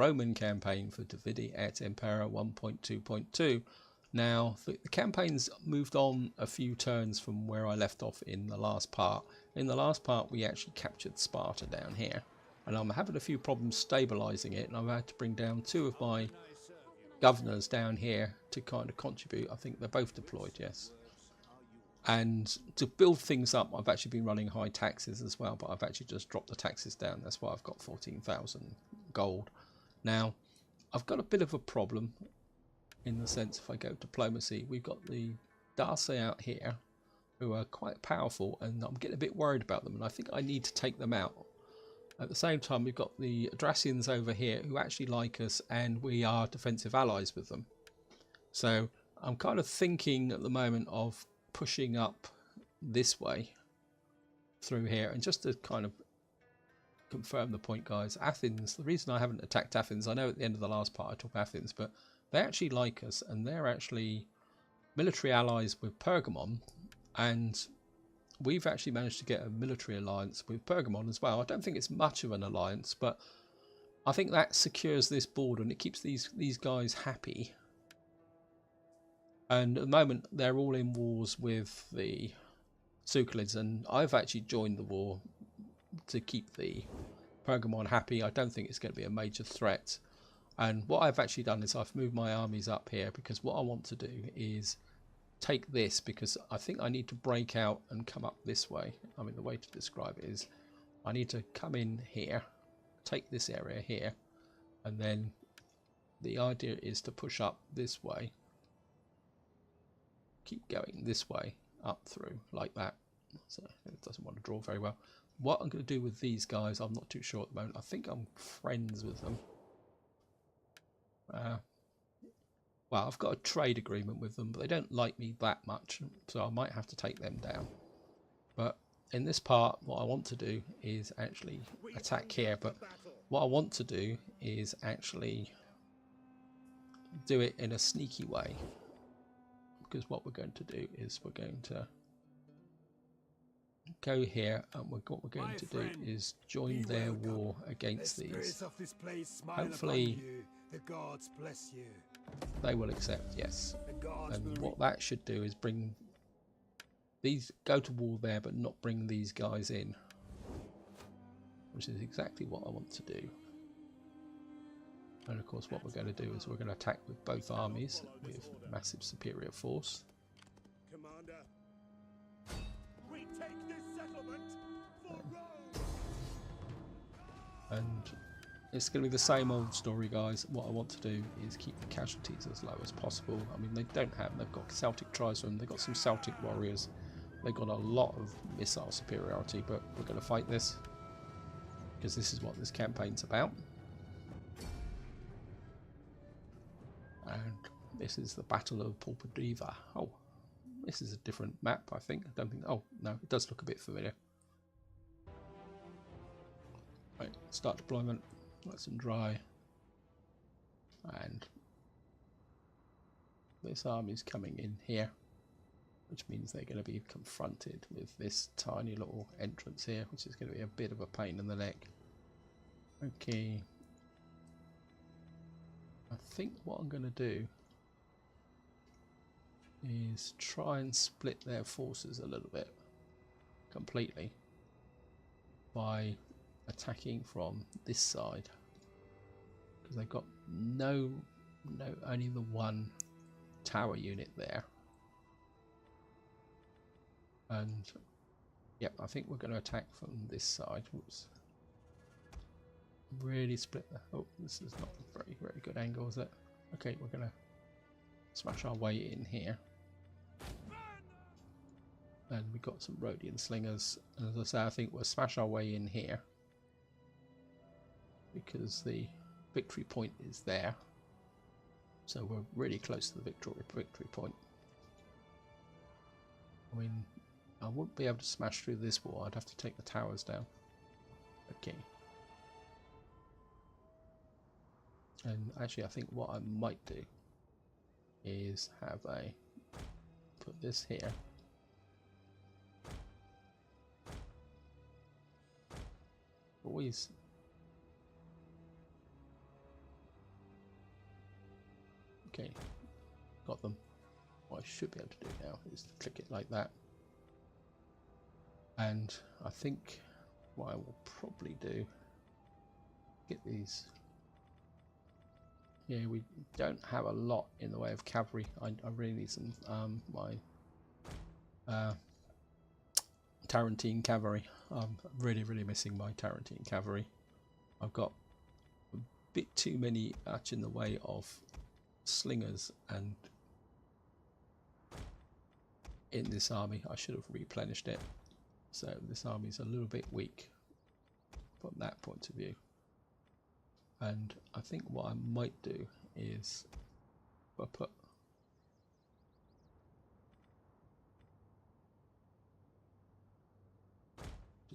Roman campaign for Dividi et Impera 1.2.2. Now, the campaign's moved on a few turns from where I left off in the last part. In the last part, we actually captured Sparta down here, and I'm having a few problems stabilising it, and I've had to bring down 2 of my governors down here to kind of contribute. I think they're both deployed, yes. And to build things up, I've actually been running high taxes as well, but I've actually just dropped the taxes down. That's why I've got 14,000 gold. Now, I've got a bit of a problem in the sense if I go diplomacy, we've got the Darcy out here who are quite powerful, and I'm getting a bit worried about them, and I think I need to take them out. At the same time, we've got the Adrasians over here who actually like us, and we are defensive allies with them. So I'm kind of thinking at the moment of pushing up this way through here. And just to kind of confirm the point, guys, Athens, the reason I haven't attacked Athens, I know at the end of the last part I took Athens, but they actually like us, and they're actually military allies with Pergamon, and we've actually managed to get a military alliance with Pergamon as well. I don't think it's much of an alliance, but I think that secures this border and it keeps these guys happy. And at the moment, they're all in wars with the Suclids, and I've actually joined the war to keep the Pergamon happy. I don't think it's going to be a major threat. And what I've actually done is I've moved my armies up here, because what I want to do is take this, because I think I need to break out and come up this way. I mean, the way to describe it is I need to come in here, take this area here, and then the idea is to push up this way. Keep going this way up through like that. So it doesn't want to draw very well. What I'm going to do with these guys, I'm not too sure at the moment. I think I'm friends with them. Well, I've got a trade agreement with them, but they don't like me that much, so I might have to take them down. But in this part, what I want to do is actually attack here, but what I want to do is actually do it in a sneaky way. Because what we're going to do is we're going to go here, and what we're going to do is join their war against these. Hopefully the gods bless you. They will accept, yes. And what that should do is bring these, go to war there, but not bring these guys in, which is exactly what I want to do. And of course what we're going to do is we're going to attack with both armies with massive superior force. Commander, we take this settlement for Rome. And it's going to be the same old story, guys. What I want to do is keep the casualties as low as possible. I mean, they don't have, they've got Celtic tribesmen, they've got some Celtic warriors, they've got a lot of missile superiority, but we're going to fight this because this is what this campaign's about. And this is the Battle of Pulpudeva. Oh, this is a different map, I think. I don't think. Oh, no, it does look a bit familiar. Right, start deployment. Nice and dry. And this army's coming in here, which means they're going to be confronted with this tiny little entrance here, which is going to be a bit of a pain in the neck. Okay. I think what I'm going to do is try and split their forces a little bit completely by attacking from this side, because they've got only the one tower unit there. And yep, I think we're going to attack from this side. Whoops. Really split the, oh, this is not a very good angle, is it? Okay, we're going to smash our way in here. And we've got some Rhodian slingers, and as I say, I think we'll smash our way in here because the victory point is there, so we're really close to the victory point. I mean, I wouldn't be able to smash through this wall, I'd have to take the towers down. Okay. And actually I think what I might do is have a, put this here. Always Okay, got them. What I should be able to do now is to click it like that. And I think what I will probably do, get these. Yeah, we don't have a lot in the way of cavalry. I really need some my Tarantine cavalry. I'm really missing my Tarantine cavalry. I've got a bit too much in the way of slingers, and in this army I should have replenished it. So this army is a little bit weak from that point of view. And I think what I might do is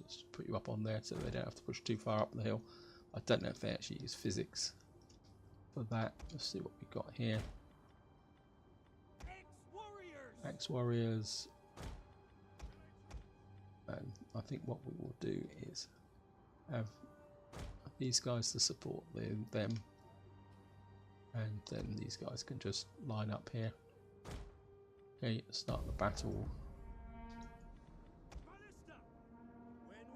just put you up on there so they don't have to push too far up the hill. I don't know if they actually use physics for that. Let's see what we've got here. Ex-warriors. And I think what we will do is have these guys to support them, and then these guys can just line up here. Okay, start the battle. When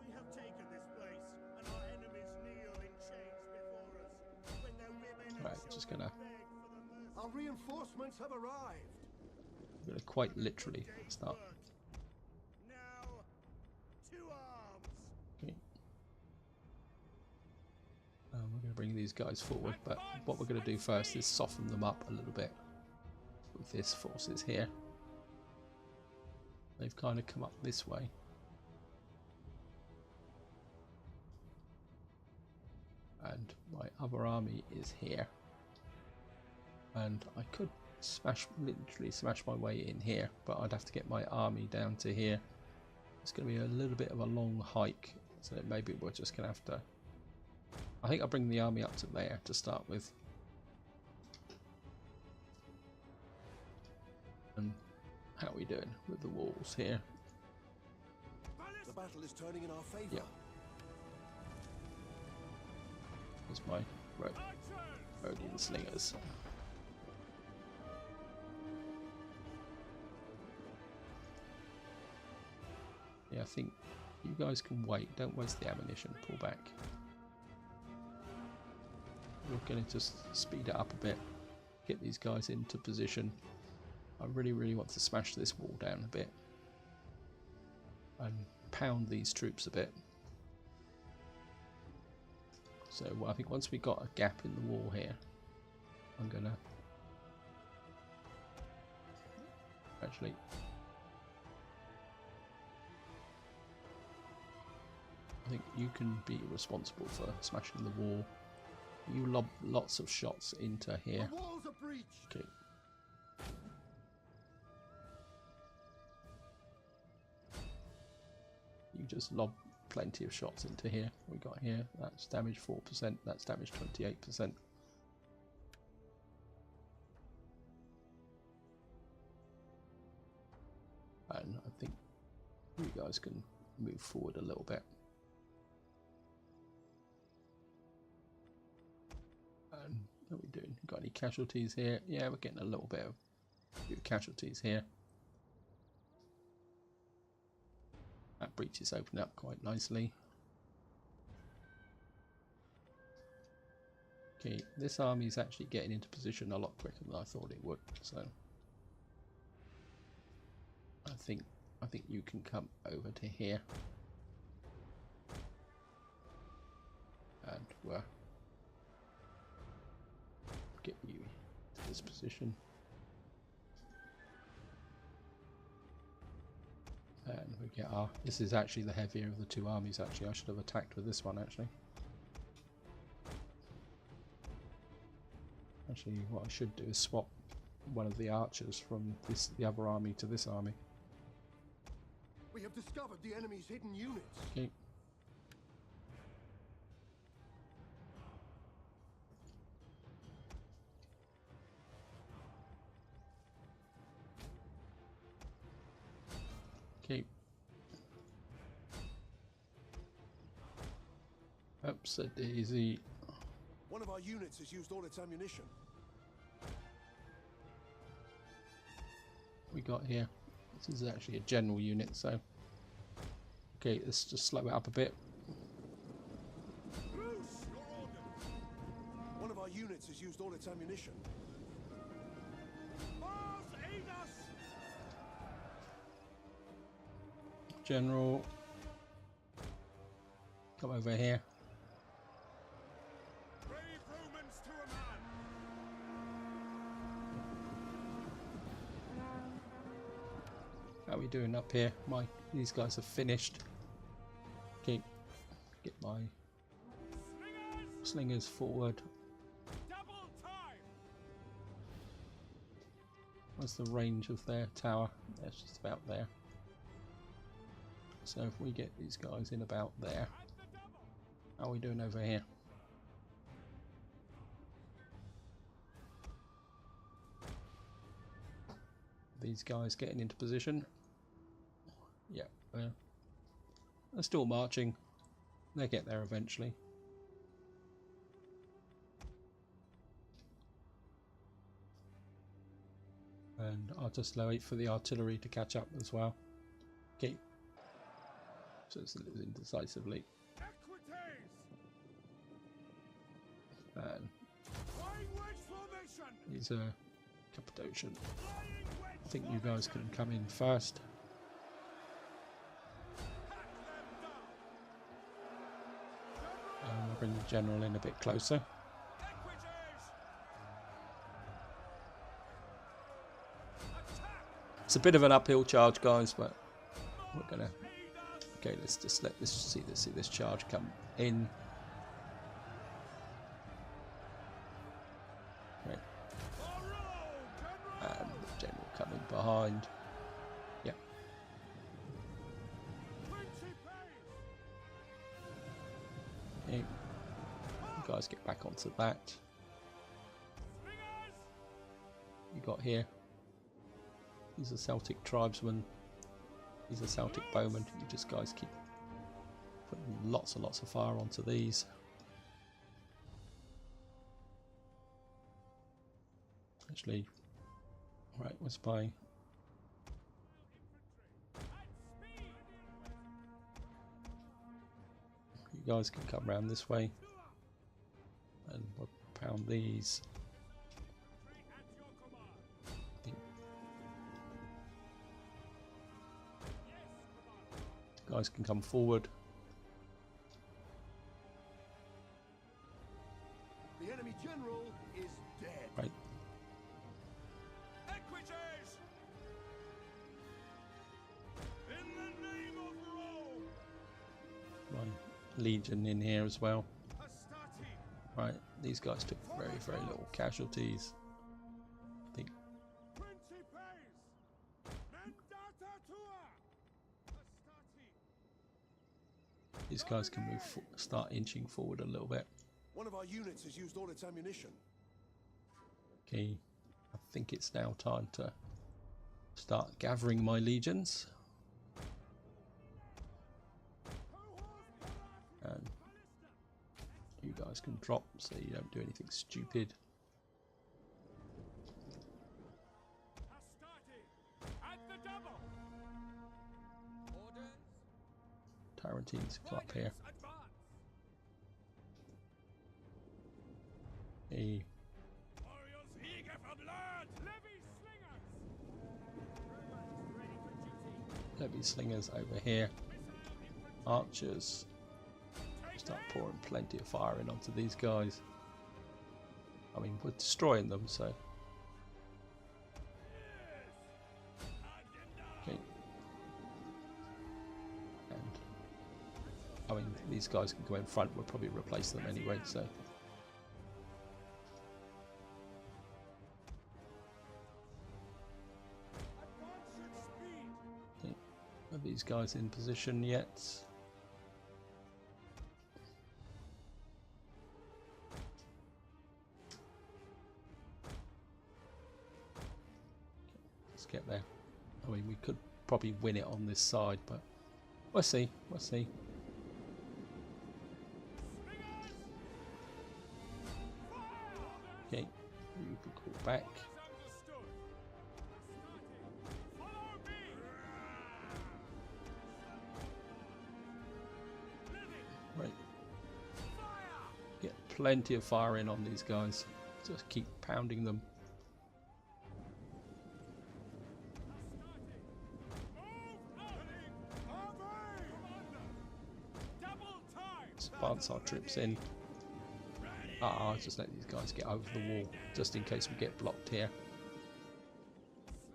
we have taken this place, and our enemies kneel in chains before us, when their women and Right, just gonna. beg for the mercy. Our reinforcements have arrived. I'm gonna quite literally start. Now, to arms. Okay. We're going to bring these guys forward, but what we're going to do first is soften them up a little bit with this forces here. They've kind of come up this way. And my other army is here. And I could literally smash my way in here, but I'd have to get my army down to here. It's going to be a little bit of a long hike, so maybe we're just going to have to. I think I'll bring the army up to there to start with. And how are we doing with the walls here? The battle is turning in our favor. Yeah. There's my Rhodian slingers. Yeah, I think you guys can wait. Don't waste the ammunition. Pull back. We're going to just speed it up a bit. Get these guys into position. I really want to smash this wall down a bit. And pound these troops a bit. So I think once we got a gap in the wall here, I'm going to actually I think you can be responsible for smashing the wall. You lob lots of shots into here. The walls are breached. Okay. You just lob plenty of shots into here. We got here. That's damage 4%. That's damage 28%. And I think you guys can move forward a little bit. And what are we doing? Got any casualties here? Yeah, we're getting a little bit of casualties here. That breach is opened up quite nicely. Okay, this army is actually getting into position a lot quicker than I thought it would. So I think you can come over to here, and we'll get you to this position. And we get our. This is actually the heavier of the two armies. Actually, I should have attacked with this one. Actually, what I should do is swap one of the archers from the other army to this army. We have discovered the enemy's hidden units. Okay. Okay. Oops, a daisy. One of our units has used all its ammunition. we got here. This is actually a general unit, so okay, let's just slow it up a bit. Loose your orders. One of our units has used all its ammunition. Mars, aid us. General, come over here. Brave Romans to a man. How are we doing up here? These guys are finished. Okay, get my slingers forward. Double time. What's the range of their tower? That's just about there. So if we get these guys in about there, how are we doing over here? These guys getting into position. Yeah, well, they're still marching. They'll get there eventually. And I'll just wait for the artillery to catch up as well. Okay. So it's losing decisively. Equites. And Flying wedge formation. he's Cappadocia. Flying wedge. I think you guys can come in first. Hack them down. And we'll bring the general in a bit closer. Equites. Attack. It's a bit of an uphill charge, guys, but we're gonna. Okay, let's just let this see this charge come in. Right, and the general coming behind. Yeah. Okay. You guys get back onto that. You got here. These are Celtic tribesmen. These are Celtic bowmen. You just guys keep putting lots and lots of fire onto these. Actually, right, we're spying. You guys can come round this way, and we'll pound these. Guys can come forward. The enemy general is dead. Right. Equites. In the name of Rome. My legion in here as well. Astati. Right, these guys took very, very little casualties. I think. Principes. Mandata tua. Astati. These guys can move, start inching forward a little bit. One of our units has used all its ammunition. Okay, I think it's now time to start gathering my legions. And you guys can drop so you don't do anything stupid. Astati. At the double. Orders. Tarantines come up here. Advance. Hey, Warriors eager for blood. Levy slingers. levy slingers over here. Archers. Start pouring plenty of fire in onto these guys. I mean, we're destroying them, so. Okay. And I mean, these guys can go in front. We'll probably replace them anyway, so. Okay. Are these guys in position yet? Get there. I mean, we could probably win it on this side, but we'll see. We'll see. Okay, you can call back. plenty of fire in on these guys. Just keep pounding them. Let's advance our troops in. I'll just let these guys get over the wall, just in case we get blocked here.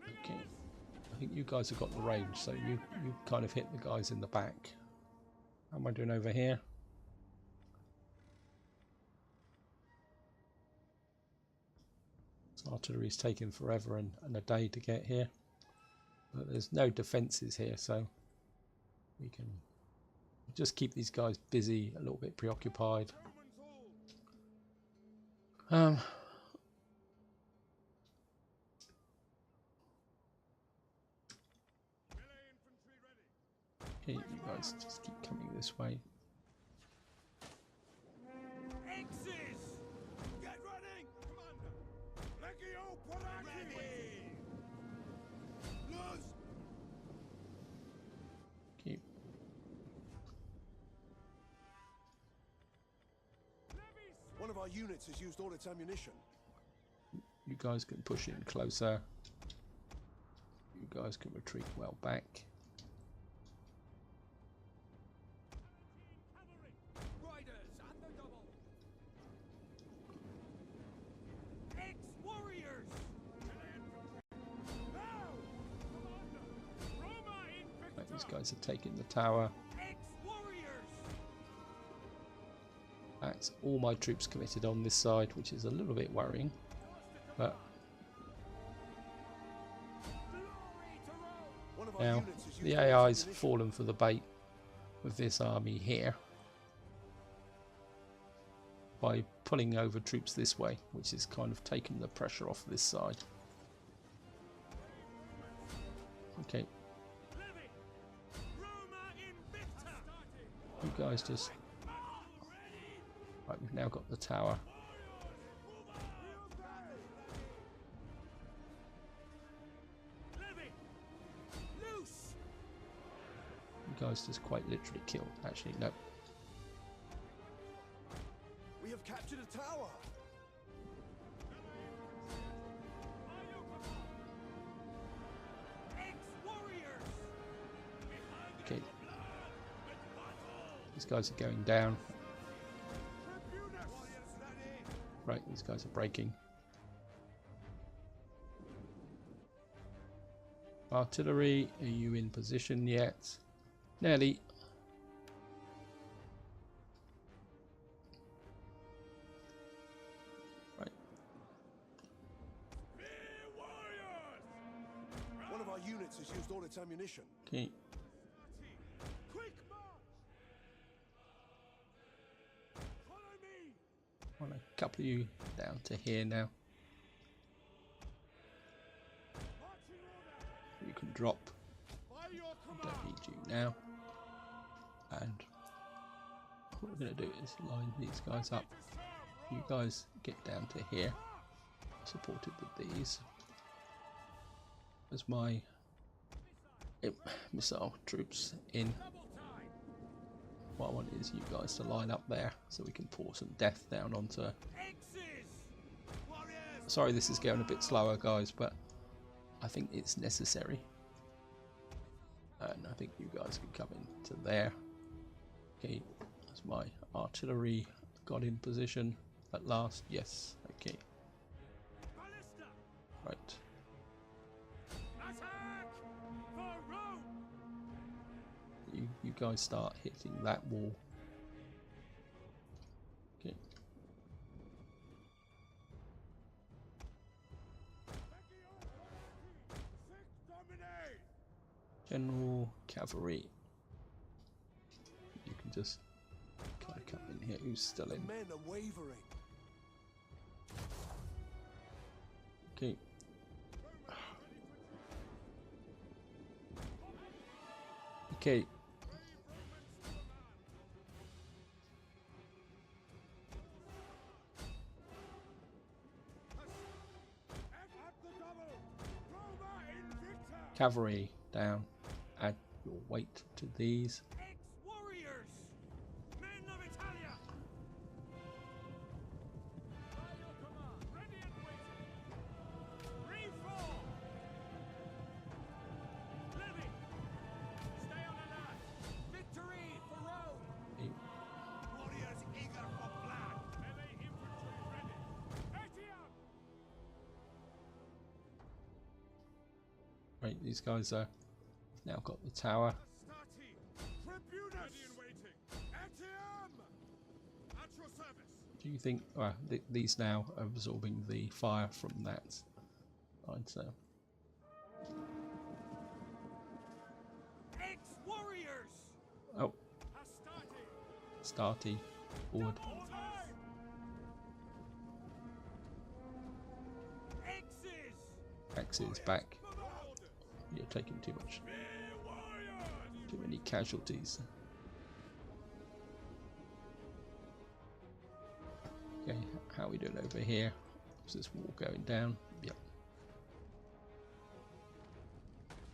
Okay. I think you guys have got the range, so you kind of hit the guys in the back. How am I doing over here? Artillery's taking forever and a day to get here. But there's no defences here, so we can just keep these guys busy, a little bit preoccupied. Okay, you guys just keep coming this way. Keep. One of our units has used all its ammunition. You guys can push in closer. You guys can retreat well back. Right, these guys are taking the tower. That's all my troops committed on this side, which is a little bit worrying. But now the AI's fallen for the bait with this army here by pulling over troops this way, which is kind of taking the pressure off this side. Okay. You guys just... Right, we've now got the tower. You guys just quite literally killed. Actually, no. We have captured a tower. Okay. These guys are going down. Right, these guys are breaking. Artillery, are you in position yet? Nearly. Right. One of our units has used all its ammunition. Okay. Want a couple of you down to here now. You can drop. Don't need you now. And what we're going to do is line these guys up. You guys get down to here, supported with these. As my missile troops in. What I want is you guys to line up there so we can pour some death down onto... Sorry this is going a bit slower guys, but I think it's necessary. And I think you guys can come into there. Okay, as my artillery got in position at last. Yes, okay. Right. You guys start hitting that wall. Okay. General cavalry. You can just kind of come in here. Who's still in? Men are wavering. Okay. Okay. Cavalry down. Add your weight to these. Right, these guys are now got the tower. Do you think these now are absorbing the fire from that? Right, so oh, Starty forward. X is back. You're taking too many casualties. Okay, how are we doing over here? Is this wall going down? Yep.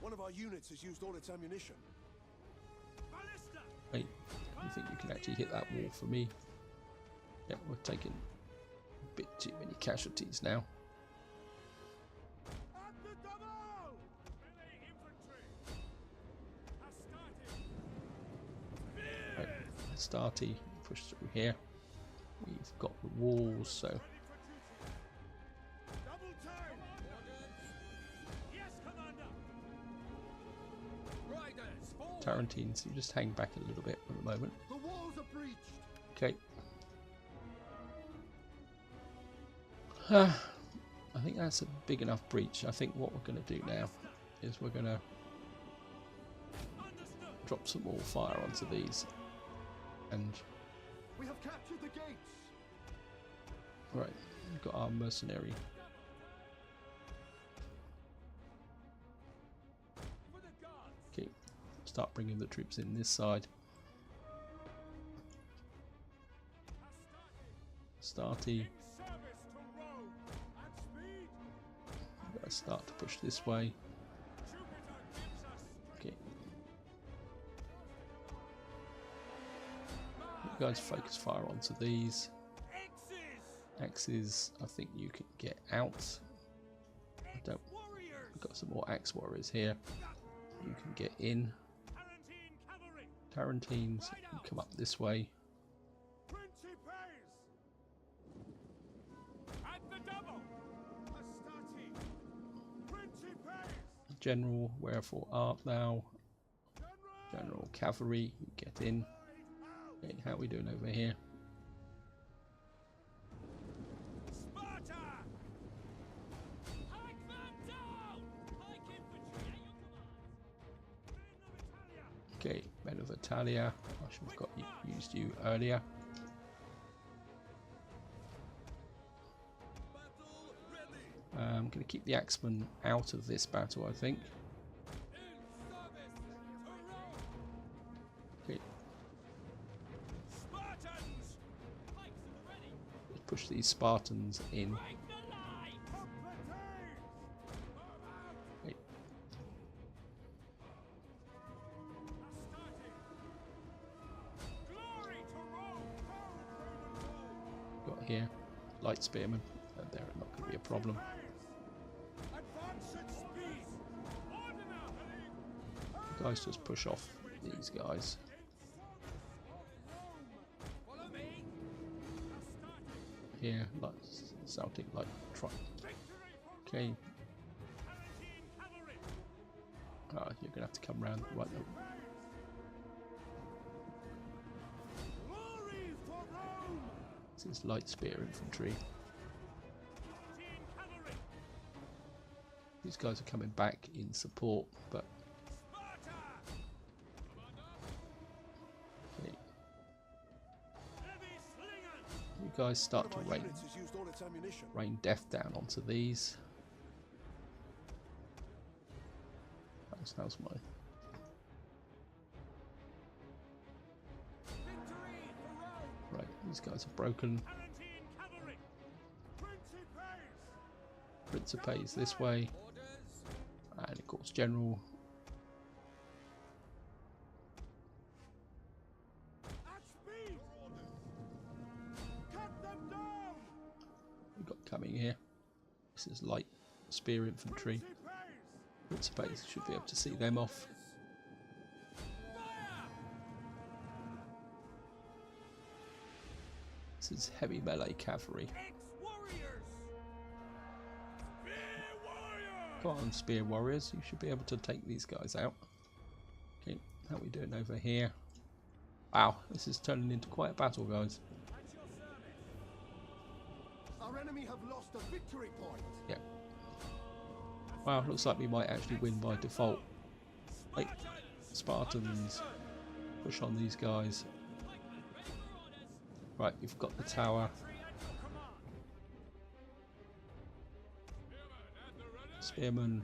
One of our units has used all its ammunition. Wait, you think you can actually hit that wall for me? Yep, we're taking a bit too many casualties now. Right, Starty, push through here. We've got the walls, so Tarantines, you just hang back a little bit at the moment. The walls are breached. Okay. I think that's a big enough breach. I think what we're going to do now is we're going to drop some more fire onto these, and We have captured the gates. right, we've got our mercenary. Okay, start bringing the troops in this side. Starty. Let's start to push this way. Okay. You guys focus fire onto these. Axes, I think you can get out. I don't. We've got some more axe warriors here. You can get in. Tarantines, you come up this way. General, wherefore art thou? General cavalry, you get in. Okay, how are we doing over here? Okay, men of Italia. I should have got used you earlier. I'm going to keep the axemen out of this battle, I think. Okay. Let's push these Spartans in. Okay. Got here light spearmen. They're not going to be a problem. Guys, just push off these guys. Here, like Celtic, like try. Okay. You're gonna have to come round right now. This is light spear infantry. These guys are coming back in support, but you guys start to rain death down onto these. How's my right? These guys are broken. Principes this way, and of course General. We've got coming here. This is light spear infantry. Principes should be able to see them off. This is heavy melee cavalry. Come on, spear warriors, you should be able to take these guys out. Okay, how are we doing over here? Wow, this is turning into quite a battle, guys. Our enemy have lost a victory point. Yeah. Wow, looks like we might actually win by default. Hey, Spartans, push on these guys. Right, you've got the tower. Spearmen.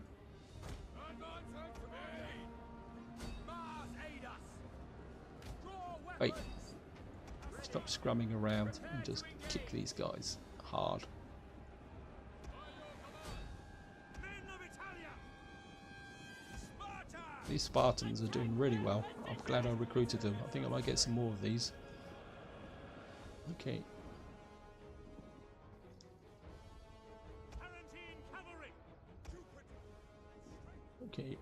Wait. Stop scrumming around and just kick these guys hard. These Spartans are doing really well. I'm glad I recruited them. I think I might get some more of these. Okay. Okay.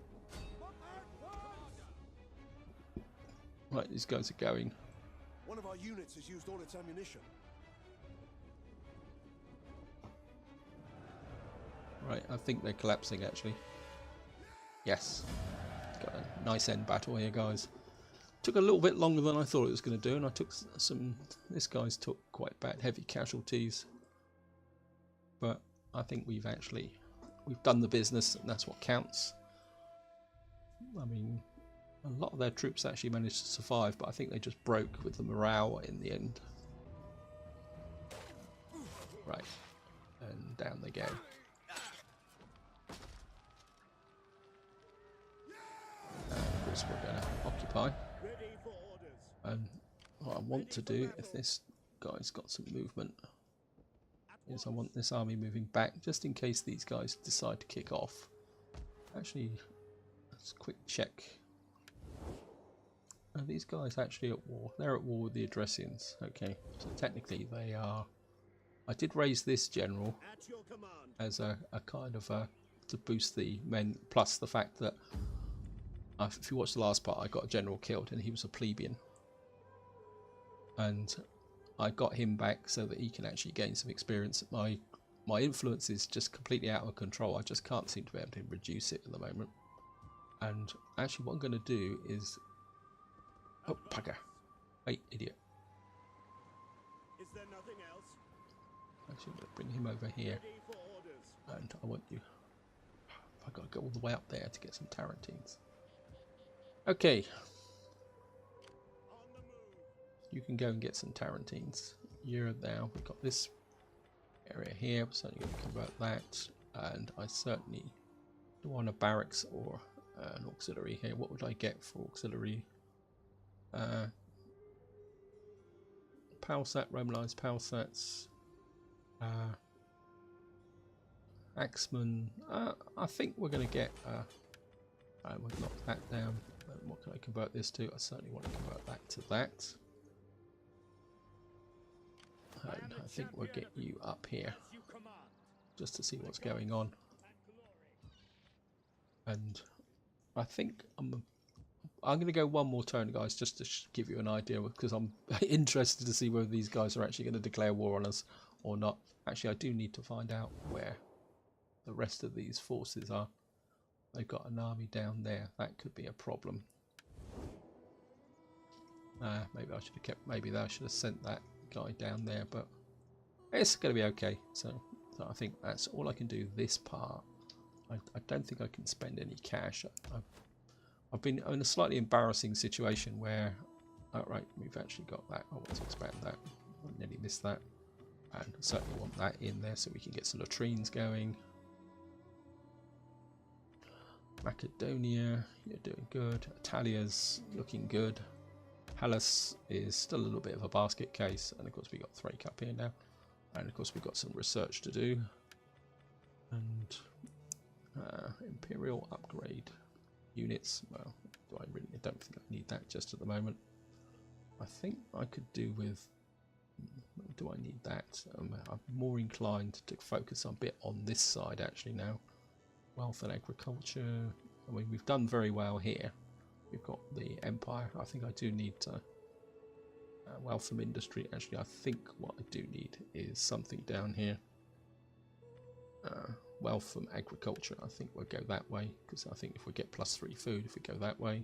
Right, these guys are going. One of our units has used all its ammunition. Right, I think they're collapsing actually. Yes. Got a nice end battle here, guys. Took a little bit longer than I thought it was going to do, and I took some... This guy's took quite bad, heavy casualties. But I think we've done the business, and that's what counts. I mean, a lot of their troops actually managed to survive, but I think they just broke with the morale in the end. Right, and down they go. And of course we're going to occupy. And what I want to do, if this guy's got some movement, is I want this army moving back, just in case these guys decide to kick off. Actually, let's quick check. Are these guys actually at war? They're at war with the Adressians. Okay, so technically they are. I did raise this general as a kind of to boost the men, plus the fact that if you watch the last part, I got a general killed and he was a plebeian. And I got him back so that he can actually gain some experience. My influence is just completely out of control. I just can't seem to be able to reduce it at the moment. And actually what I'm going to do is... Oh, bugger. Hey, idiot. Is there nothing else? Actually, I'm going to bring him over here. And I want you... I've got to go all the way up there to get some Tarantines. Okay. You can go and get some Tarantines. You're now. We've got this area here. I'm certainly going to convert that. And I certainly don't want a barracks or an auxiliary here. What would I get for auxiliary? Palsat, Romanized Palsats. Axeman. I think we're going to get. We'll knock that down. What can I convert this to? I certainly want to convert that to that. And I think we'll get you up here just to see what's going on. And I think I'm going to go one more turn, guys, just to give you an idea, because I'm interested to see whether these guys are actually going to declare war on us or not. Actually, I do need to find out where the rest of these forces are. They've got an army down there. That could be a problem. Maybe I should have kept. Maybe I should have sent that guy down there, but it's going to be okay. So I think that's all I can do this part. I don't think I can spend any cash. I've been in a slightly embarrassing situation where, oh right, we've actually got that. I want to expand that. I nearly missed that, and I certainly want that in there so we can get some latrines going. Macedonia, you're doing good. Italia's looking good. Hellas is still a little bit of a basket case, and of course we got Thrake up here now, and of course we've got some research to do. And Imperial upgrade units. Well, I don't think I need that just at the moment. I think I could do with. Do I need that? I'm more inclined to focus a bit on this side actually now. Wealth and agriculture. I mean, we've done very well here. We've got the empire. I think I do need wealth from industry. Actually, I think what I do need is something down here. wealth from agriculture. I think we'll go that way, because I think if we get +3 food, if we go that way.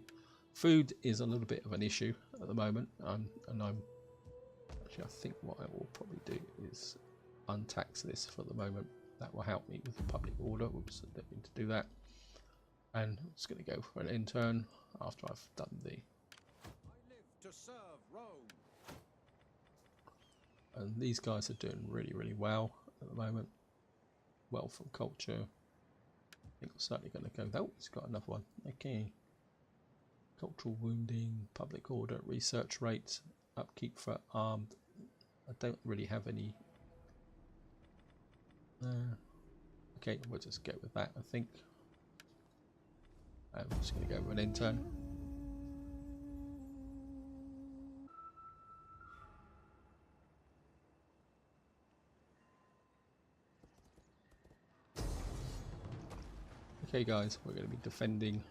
Food is a little bit of an issue at the moment, and I'm actually, I think what I will probably do is untax this for the moment. That will help me with the public order. Whoops, I didn't mean to do that. And I'm just going to go for an intern after I've done the. I live to serve Rome. And these guys are doing really well at the moment. Wealth and culture. I think I'm certainly going to go. Oh, it's got another one. Okay. Cultural wounding, public order, research rate, upkeep for armed. I don't really have any. Okay, we'll just go with that, I think. I'm just going to go with an intern. Okay guys, we're going to be defending.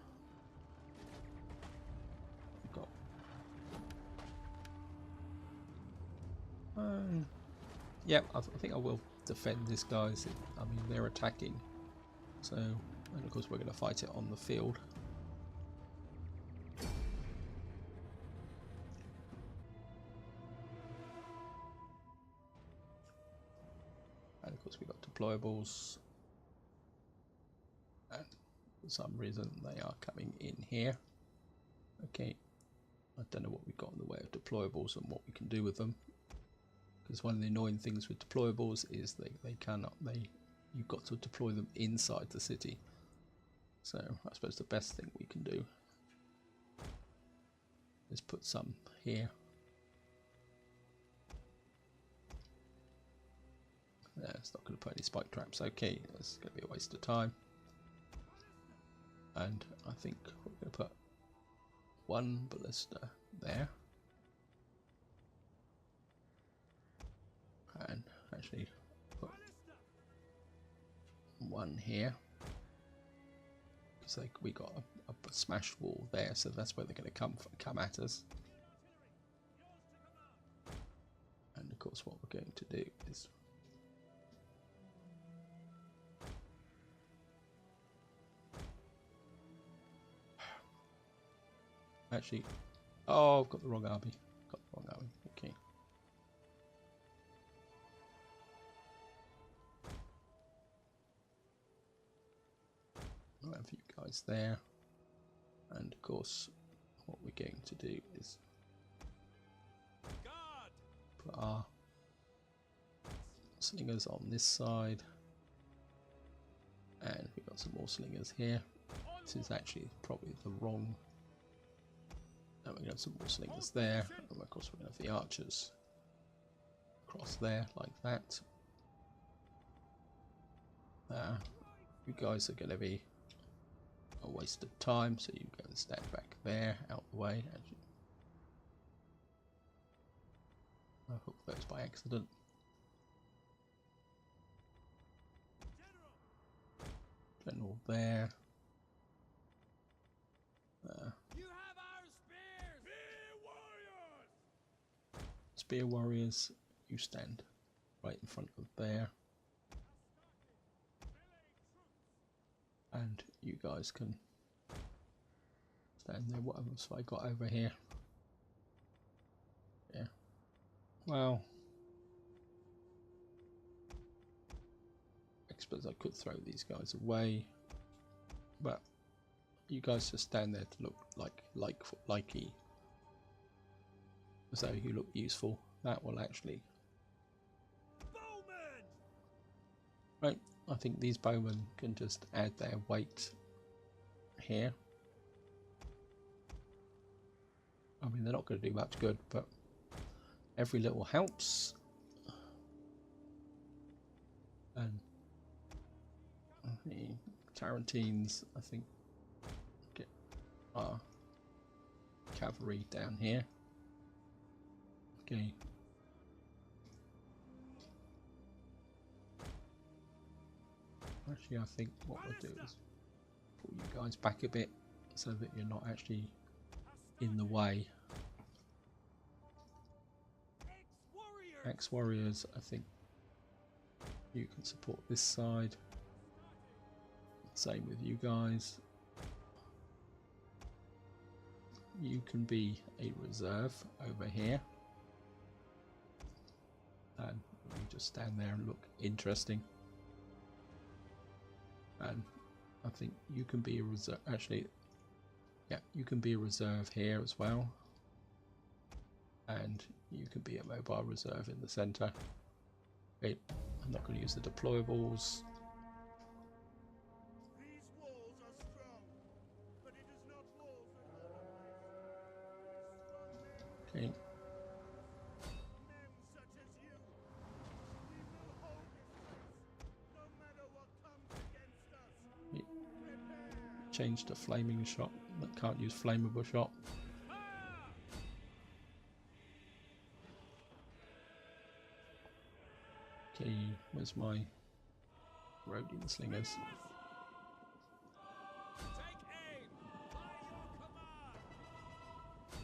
We've got yeah, I think I will defend this, guys. I mean, they're attacking, so, and of course we're going to fight it on the field. And of course we've got deployables, and for some reason they are coming in here. Okay, I don't know what we've got in the way of deployables and what we can do with them, because one of the annoying things with deployables is you've got to deploy them inside the city. So I suppose the best thing we can do is put some here. Yeah, it's not going to put any spike traps. Okay, that's going to be a waste of time. And I think we're going to put one ballista there. And actually put one here. Because we got a smash wall there, so that's where they're going to come at us. And of course what we're going to do is actually, oh, I've got the wrong army. Okay. I'll have you guys there. And of course, what we're going to do is put our slingers on this side. And we've got some more slingers here. This is actually probably the wrong. And we're going to have some more slingers there. And of course, we're going to have the archers across there like that. You guys are going to be a waste of time, so you go and stand back there, out the way. I hope that's by accident. General there. You have our spears! Spear warriors, you stand right in front of there. And you guys can stand there. What else have I got over here? Yeah. Well, I suppose I could throw these guys away, but you guys just stand there to look likey, as though you look useful. That will actually. Bowman! Right. I think these bowmen can just add their weight here. I mean, they're not going to do much good, but every little helps. And the Tarantines, I think, get our cavalry down here. Okay. Actually, I think what we'll do is pull you guys back a bit so that you're not actually in the way. Ex-warriors, I think you can support this side. Same with you guys. You can be a reserve over here. And you just stand there and look interesting. And I think you can be a reserve. Actually, yeah, you can be a reserve here as well. And you can be a mobile reserve in the center. Okay, I'm not going to use the deployables. These walls are strong, but it is not walls that hold a place. It is strong men. Okay, Men such as you. We will hold this place, no matter what comes against us. Prepare. change to flaming shot. That can't use flammable shot. Okay, where's my rodent slingers? Take aim! By your command!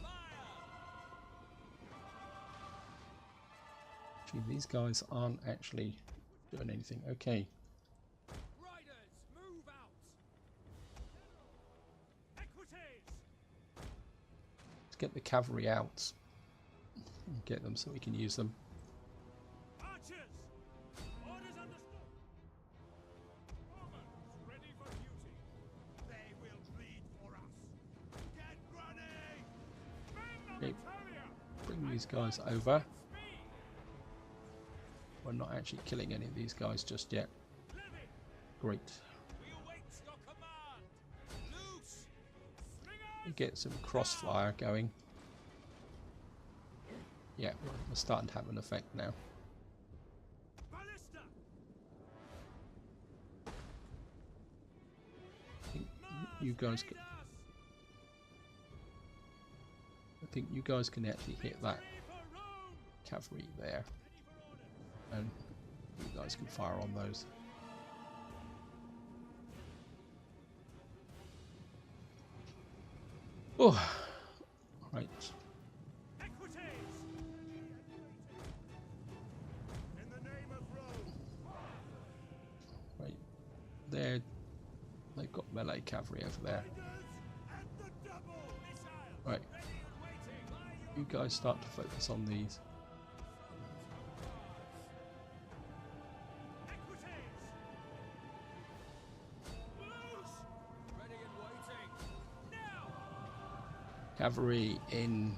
Fire! Actually, these guys aren't actually doing anything. Okay, Riders, move out! Equites! let's get the cavalry out. And get them so we can use them. Archers! Orders understood. Romans ready for duty. They will bleed for us. Get running! Men of Okay, Italia! bring these guys over. Speed! We're not actually killing any of these guys just yet. Levy! Great. We await your command! Loose! We get some crossfire going. Yeah, we're starting to have an effect now. Ballista! I think you guys can, actually hit that Ready for Rome! cavalry there, Ready for orders! and you guys can fire on those. Oh, right. Equites! In the name of Rome! Right, they've got melee cavalry over there. Riders at the double! Missiles Right, ready and waiting! By your you guys start to focus on these. Equites! Loose! Ready and waiting! Now! Cavalry in.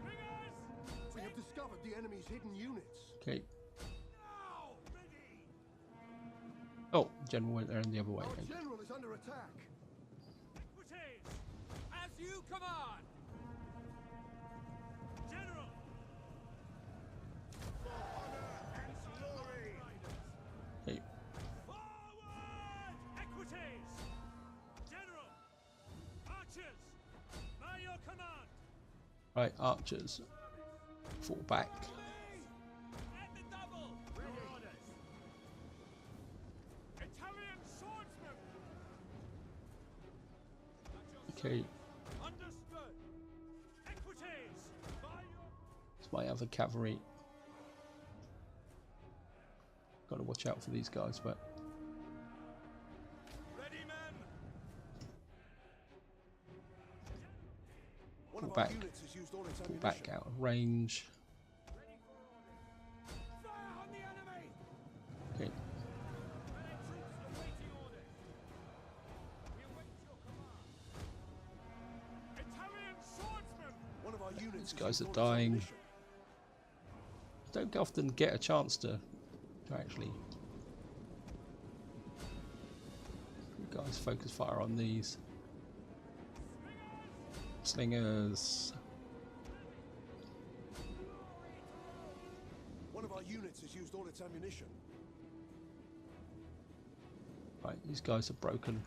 Slingers! We have discovered the enemy's hidden units. Okay. Now! Ready! Oh, general went there and the other way. Our Okay. general is under attack. Equites! As you command! General! For honor and glory! Okay. Forward! Equites! General! Archers! By your command! Right, archers, fall back. At the double! Your orders! Italian swordsmen! Okay, Understood! Equites! By your... it's my other cavalry. Got to watch out for these guys, but Ready, men! One Pull of our back. units has used all its pull ammunition. back out of range. Ready for orders! Fire on the enemy! Okay, Allied troops awaiting orders! We await your command! Italian swordsmen! One of our units these has guys used are all its dying. ammunition. Don't often get a chance to actually. You guys focus fire on these slingers. One of our units has used all its ammunition. Right, these guys are broken.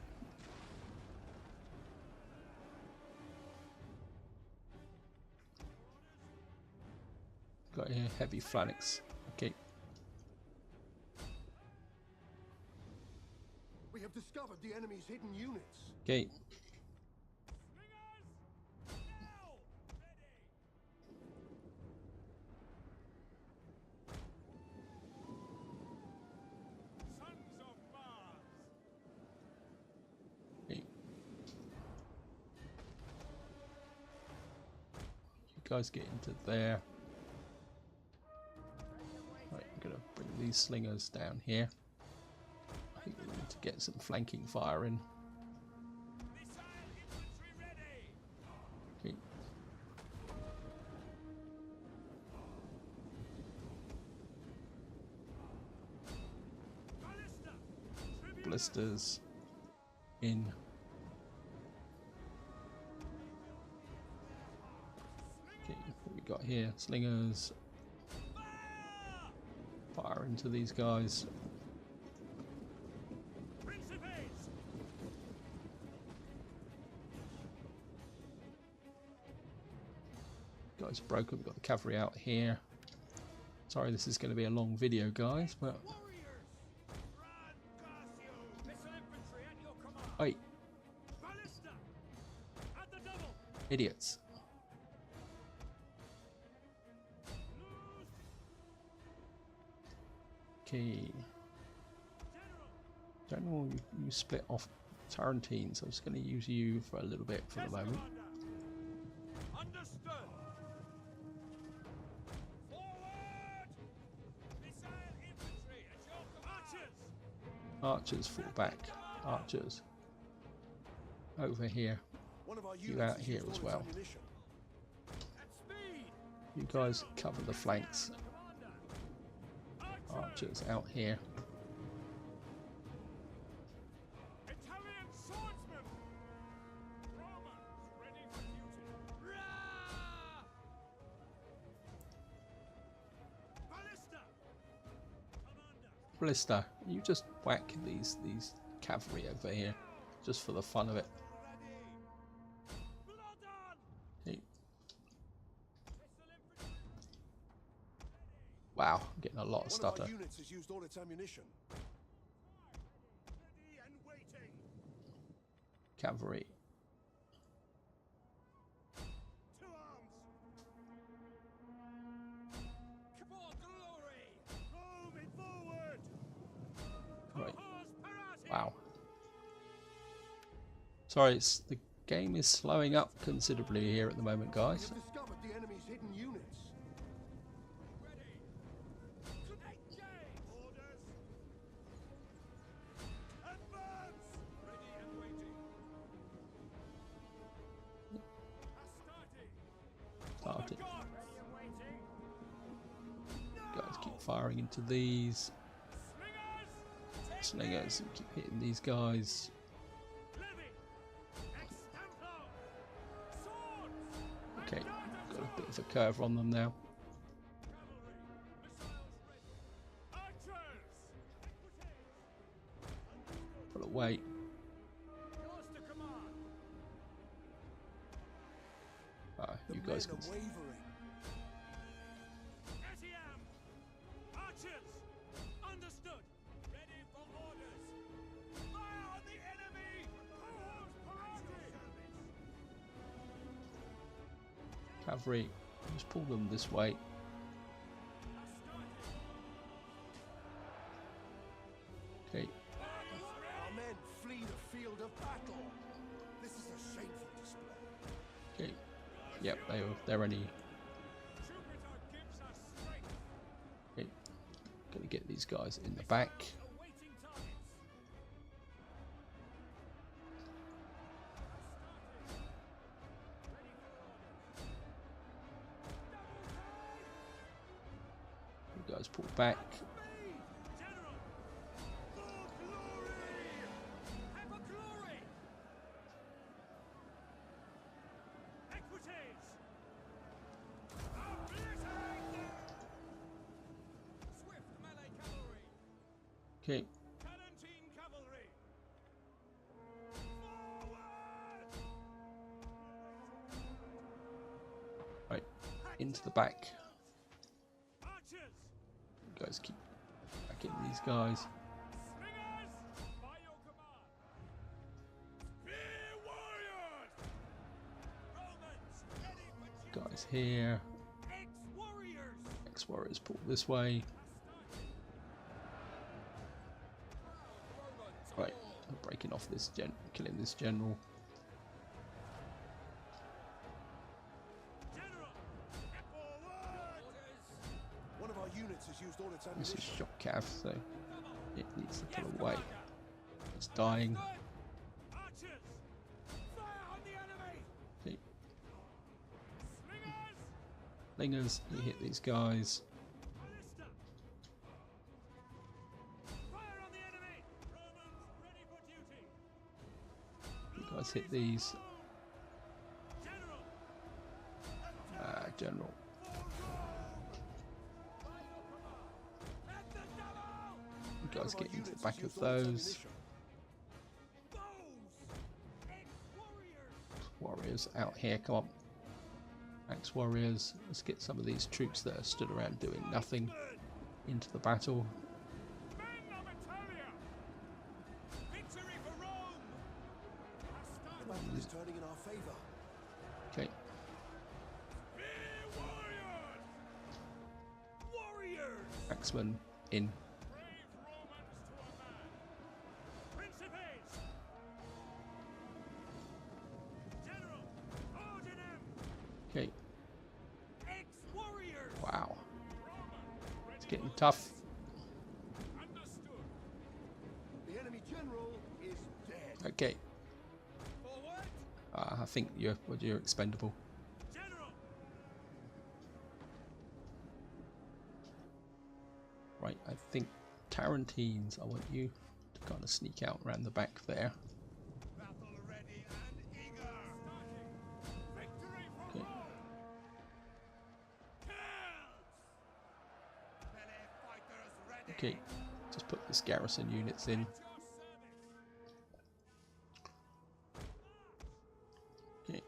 Got here heavy phalanx. Okay, We have discovered the enemy's hidden units. okay. Slingers! Now! Ready! guys get into there. Right, I'm going to bring these slingers down here. I think we need to get some flanking fire in. Missile infantry ready. Okay. Ballista. Blisters in. Okay, what we got here? Slingers. Fire into these guys. Principes. Guys are broken. We've got the cavalry out here. Sorry, this is going to be a long video, guys, but Warriors. Run, Garcio. Missile infantry at your command. wait, Ballista. At the double. idiots. Okay. General, you split off Tarantine, so I'm just going to use you for a little bit for the moment. Understood. Forward. Missile infantry at your command. Archers. Archers fall back. Archers over here. One of our You units out has here used all as its well. ammunition. At speed. You guys cover the flanks. Commander. Archers out here. Italian swordsmen. Romans ready for duty. Rah! Ballista. Commander. Blister, you just whack these cavalry over here, just for the fun of it. Ready. Blood on. Okay. Missile infantry. Wow, I'm getting a lot of One of stutter. our units has used all its ammunition. Ready and waiting. Cavalry. To arms. For glory. Moving forward. Right. Cohors parati. Wow. Sorry, the game is slowing up considerably here at the moment, We guys. have discovered the enemy's hidden units. Ready. Engage. Orders. Advance. Ready and waiting. Astarte. Started. God. Ready and waiting. Guys, keep firing into these Slingers. slingers and keep hitting these guys. Levy. Extemplo. Swords. Okay, got a bit of a curve on them now. Cavalry. Missiles ready. Archers. Pull away. Yours to command. The You guys men can. are wavering. SEM. Archers. Understood. Ready for orders. Fire on the enemy. Cohors parati. Cavalry, just pull them this way. Okay, Our men flee the field of battle. This is a shameful display. okay. Yep, they're only. Jupiter gives us strength. Okay, gonna get these guys in the back. Awaiting targets. You guys pull back. General. For glory. Have a glory. Equites. Obliterate them. Swift melee cavalry. Okay, Tarantine cavalry. Forward. right, into the back. Archers. You guys keep backing these guys. Slingers. By your command. Spear warriors. Romans ready for duty. Guys here. Ex-warriors. Ex-warriors pull this way. Right, I'm breaking off this killing this general. General. its This is ammunition. shock cav, so it needs to pull away. It's dying. Archers! Fire on the enemy! See, Slingers! slingers, you hit these guys. Ballista! Fire on the enemy! Romans ready for duty! You guys hit these. General! General. At the double! You guys One get of our into the units back has of used all its those. ammunition. Those! Warriors Ex-warriors! out here, come on. Axe warriors. Let's get some of these troops that are stood around doing nothing into the battle. Men of Italia! Victory for Rome! The battle is turning in our favor. Okay, Be warriors! Warriors! axemen in. Brave Romans to a man! Principes! General! Ordinem! Okay, Ex-warriors! wow. Roman! It's getting tough. Understood! The enemy general is dead. Okay, Forward! I think you're expendable. General! Right, I think Tarantines, I want you to kind of sneak out around the back there. Battle ready and eager! Starting! Victory for Okay. Rome! Kills! Melee fighters ready! Okay, just put this garrison units in. At your service! Okay,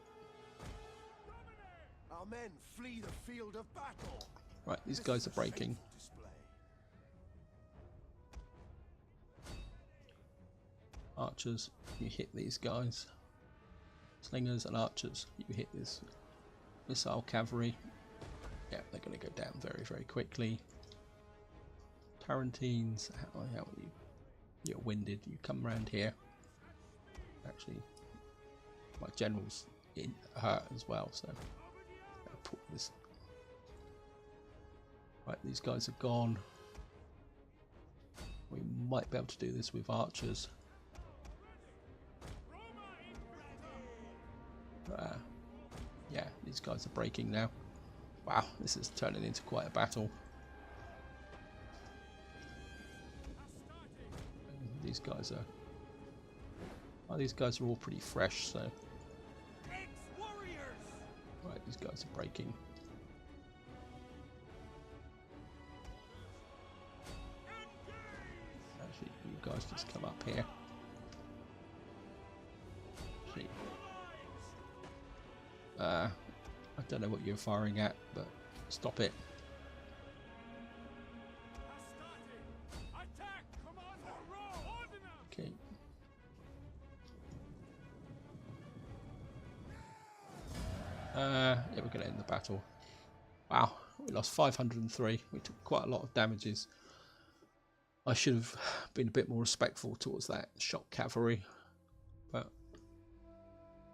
Our men flee the field of battle. right, these This guys is are a breaking. shameful display. Archers, you hit these guys. Slingers and archers, you hit this missile cavalry. Yeah, they're going to go down very, very quickly. Tarantines, how are you? You're winded. You come around here. Actually, my general's hurt as well, so I'll put this. Right, these guys are gone. We might be able to do this with archers. Yeah, these guys are breaking now. Wow, this is turning into quite a battle. And these guys are. Oh, these guys are all pretty fresh, so. Ex-warriors! Right, these guys are breaking. Actually, you guys just come up here. Actually, I don't know what you're firing at, but stop it. Attack! Commander! Rome! Ordnance! Okay. Yeah, we're going to end the battle. Wow, we lost 503. We took quite a lot of damages. I should have been a bit more respectful towards that shock cavalry, but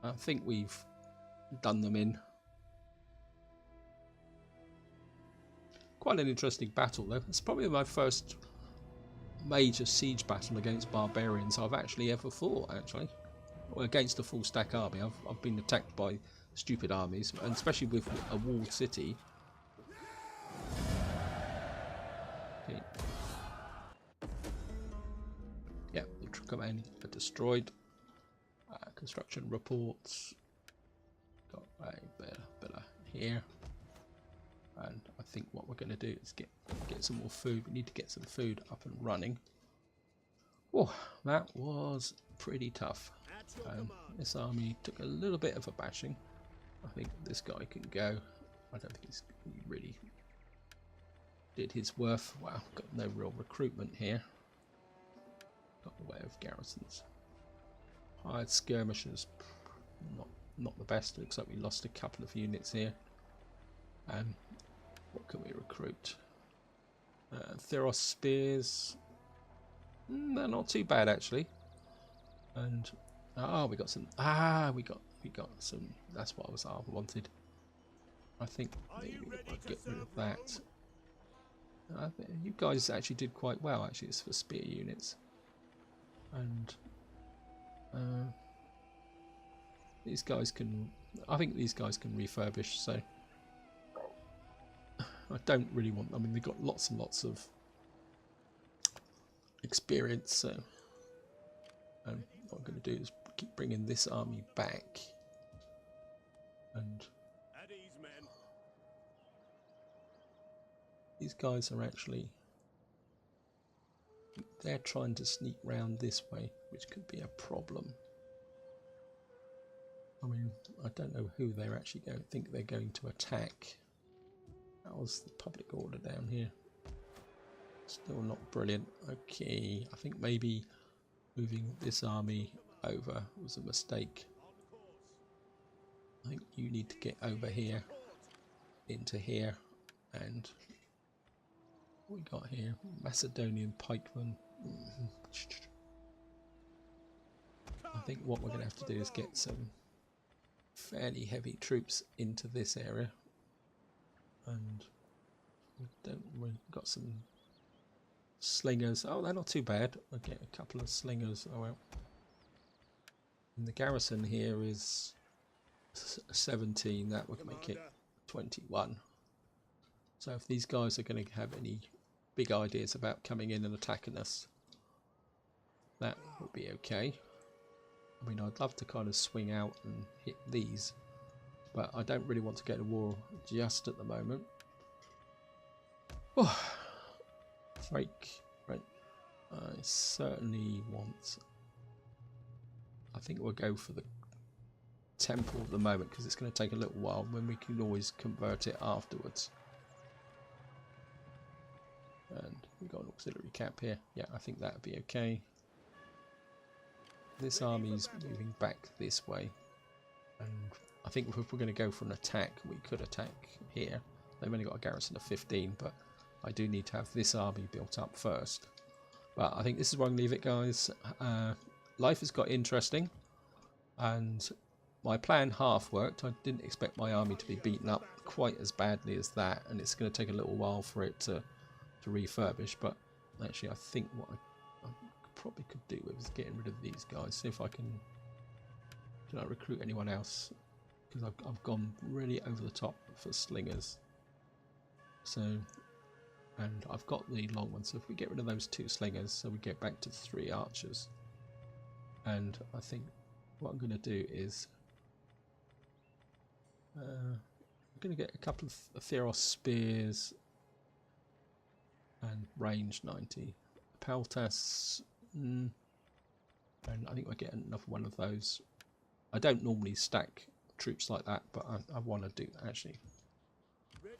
I think we've done them in. Quite an interesting battle though. It's probably my first major siege battle against barbarians I've actually ever fought, well, against a full stack army. I've been attacked by stupid armies, and especially with a walled city. Okay. Yeah, the command are destroyed. Construction reports. Got a bit here. And I think what we're going to do is get some more food. We need to get some food up and running. Oh, that was pretty tough. This army took a little bit of a bashing. I think this guy can go. I don't think he really did his worth. Wow, got no real recruitment here. Got the way of garrisons. Hired skirmishers, not the best. Looks like we lost a couple of units here. What can we recruit? Theros spears. They're not too bad actually. And we got some. We got some. That's what I wanted. I think maybe I'll get rid of that. You guys actually did quite well. Actually, it's for spear units, and these guys can. I think these guys can refurbish. So I don't really want. I mean, they've got lots and lots of experience. So what I'm going to do is keep bringing this army back, and At ease, men. these guys are actually. They're trying to sneak round this way, which could be a problem. I mean, I don't know who they're actually going to think they're going to attack. How's the public order down here? Still not brilliant. Okay, I think maybe moving this army over was a mistake. I think you need to get over here, into here, and what we got here? Macedonian pikemen. I think what we're going to have to do is get some fairly heavy troops into this area, and we've got some slingers. Oh, they're not too bad. I'll get a couple of slingers. Oh well. And the garrison here is 17. That would make it 21. So if these guys are going to have any big ideas about coming in and attacking us, that would be okay. I mean, I'd love to kind of swing out and hit these, but I don't really want to go to war just at the moment. Oh, Frake, right. I certainly want. I think we'll go for the temple at the moment because it's going to take a little while when we can always convert it afterwards. And we've got an auxiliary camp here. Yeah, I think that would be okay. This army's moving back this way, and I think if we're going to go for an attack, we could attack here. They've only got a garrison of 15, but I do need to have this army built up first. But I think this is where I'm going to leave it, guys. Life has got interesting, and my plan half worked. I didn't expect my army to be beaten up quite as badly as that, and it's going to take a little while for it to refurbish. But actually, I think what I probably could do with is getting rid of these guys. See if I can I recruit anyone else, because I've gone really over the top for slingers. So, and I've got the long ones. So if we get rid of those 2 slingers, so we get back to 3 archers. And I think what I'm going to do is I'm going to get a couple of Theros spears and range 90. Peltas, and I think we'll get another one of those. I don't normally stack troops like that, but I want to do actually.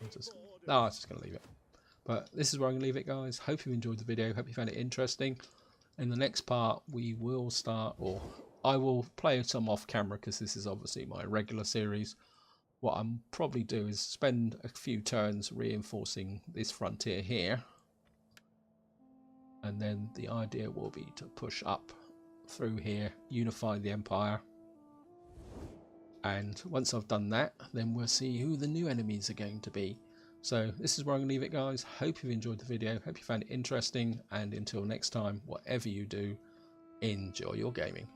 I'm just going to leave it. But this is where I'm going to leave it, guys. Hope you enjoyed the video. Hope you found it interesting. In the next part, we will start, or I will play some off camera because this is obviously my regular series. What I'm probably do is spend a few turns reinforcing this frontier here. And then the idea will be to push up through here, unify the empire. And once I've done that, then we'll see who the new enemies are going to be. So this is where I'm going to leave it, guys. Hope you've enjoyed the video. Hope you found it interesting. And until next time, whatever you do, enjoy your gaming.